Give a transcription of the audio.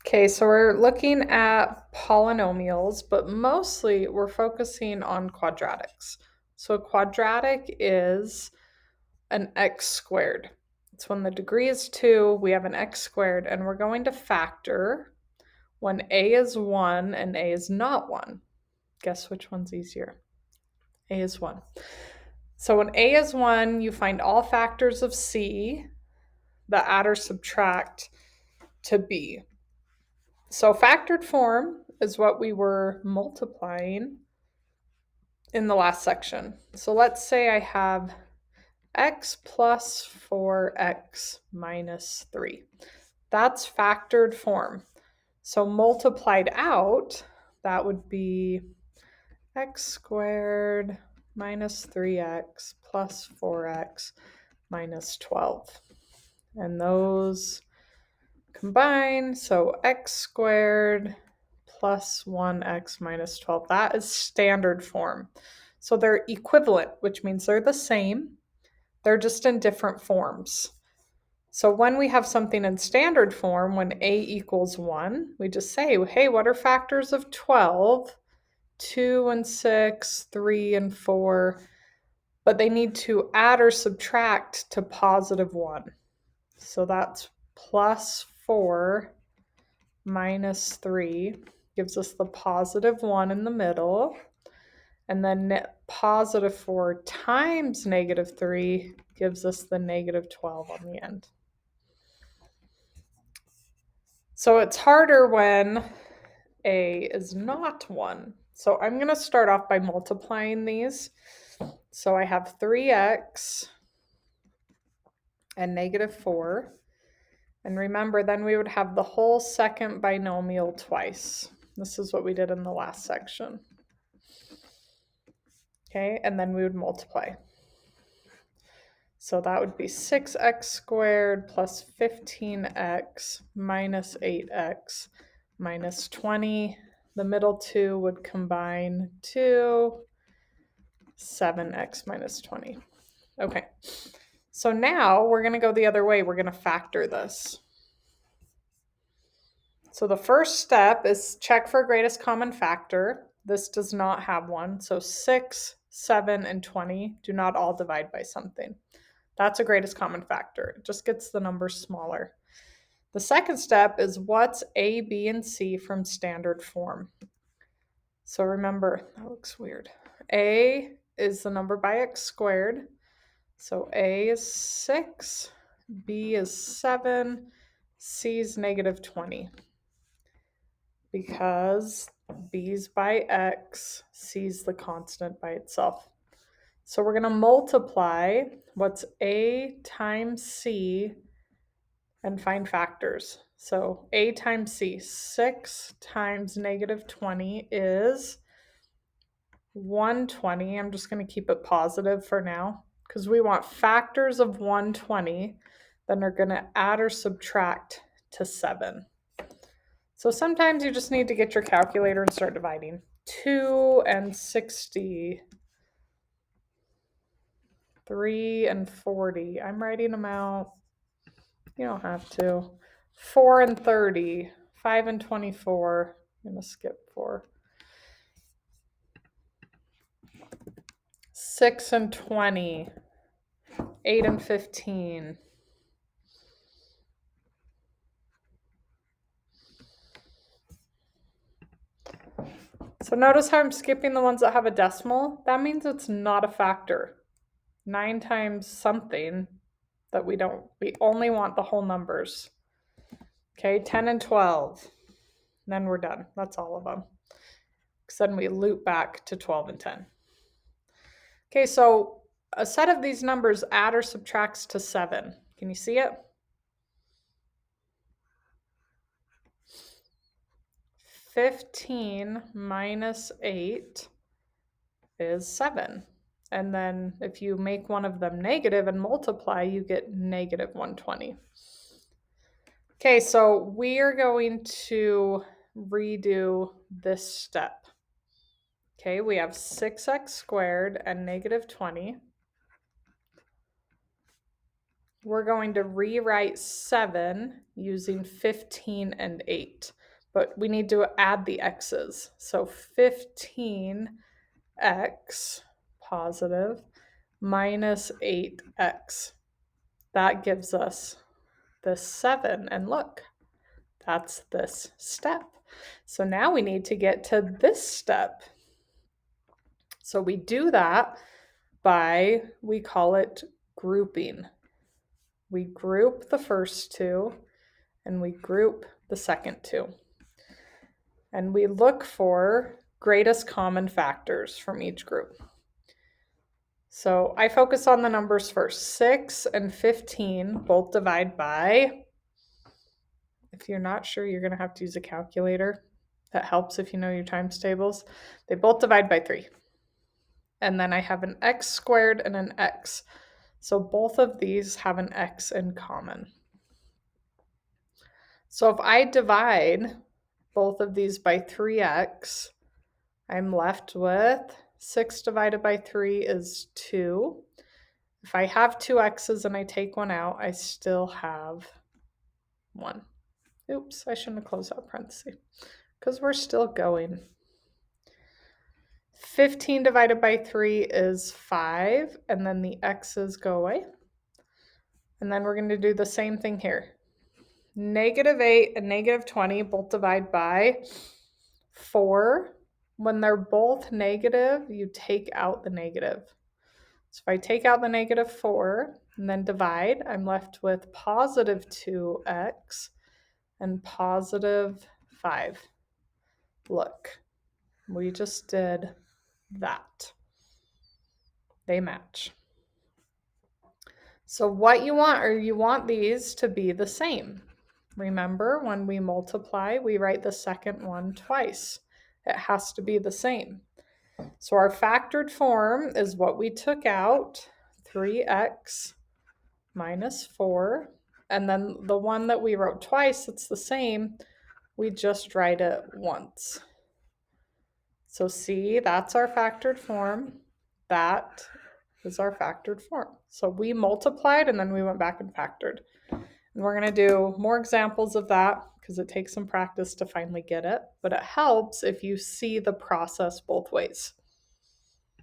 Okay, so we're looking at polynomials, but mostly we're focusing on quadratics. So a quadratic is an x squared. It's when the degree is 2, we have an x squared, and we're going to factor when a is 1 and a is not 1. Guess which one's easier? A is 1. So when a is 1, you find all factors of c that add or subtract to b. So factored form is what we were multiplying in the last section. So let's say I have x plus 4x minus 3. That's factored form. So multiplied out, that would be x squared minus 3x plus 4x minus 12. And those combine, so x squared plus 1x minus 12. That is standard form. So they're equivalent, which means they're the same. They're just in different forms. So when we have something in standard form, when a equals 1, we just say, hey, what are factors of 12? 2 and 6, 3 and 4. But they need to add or subtract to positive 1. So that's plus 4 minus 3 gives us the positive 1 in the middle. And then positive 4 times negative 3 gives us the negative 12 on the end. So it's harder when a is not 1. So I'm going to start off by multiplying these. So I have 3x and negative 4. And remember, then we would have the whole second binomial twice. This is what we did in the last section. Okay, and then we would multiply. So that would be 6x squared plus 15x minus 8x minus 20. The middle two would combine to 7x minus 20. Okay, so now we're going to go the other way. We're going to factor this. So the first step is check for greatest common factor. This does not have one. So 6, 7, and 20 do not all divide by something. That's a greatest common factor. It just gets the numbers smaller. The second step is what's a, b, and c from standard form. So remember, that looks weird. A is the number by x squared. So a is 6, b is 7, c is negative 20. Because b's by x, c's the constant by itself. So we're going to multiply what's a times c and find factors. So a times c, 6 times negative 20 is 120. I'm just going to keep it positive for now because we want factors of 120. Then they're going to add or subtract to 7. So sometimes you just need to get your calculator and start dividing. 2 and 60. 3 and 40. I'm writing them out. You don't have to. 4 and 30. 5 and 24. I'm going to skip 4. 6 and 20. 8 and 15. So notice how I'm skipping the ones that have a decimal. That means it's not a factor. 9 times something that we only want the whole numbers. Okay, 10 and 12. And then we're done. That's all of them. Because then we loop back to 12 and 10. Okay, so a set of these numbers add or subtracts to 7. Can you see it? 15 minus 8 is 7. And then if you make one of them negative and multiply, you get negative 120. Okay, so we are going to redo this step. Okay, we have 6x squared and negative 20. We're going to rewrite 7 using 15 and 8. but we need to add the x's. So 15x positive minus 8x. That gives us this 7. And look, that's this step. So now we need to get to this step. So we do that by, we call it grouping. We group the first two and we group the second two. And we look for greatest common factors from each group. So I focus on the numbers first. 6 and 15 both divide by, if you're not sure, you're going to have to use a calculator. That helps if you know your times tables. They both divide by 3. And then I have an x squared and an x. So both of these have an x in common. So if I divide both of these by 3x, I'm left with 6 divided by 3 is 2. If I have 2 x's and I take one out, I still have 1. Oops, I shouldn't have closed that parenthesis because we're still going. 15 divided by 3 is 5, and then the x's go away. And then we're going to do the same thing here. -8 and -20 both divide by 4. When they're both negative, you take out the negative. So if I take out the -4 and then divide, I'm left with positive 2x and positive 5. Look, we just did that. They match. So what you want these to be the same. Remember, when we multiply, we write the second one twice. It has to be the same. So our factored form is what we took out, 3x minus 4. And then the one that we wrote twice, it's the same. We just write it once. So see, that's our factored form. That is our factored form. So we multiplied and then we went back and factored. And we're going to do more examples of that because it takes some practice to finally get it. But it helps if you see the process both ways.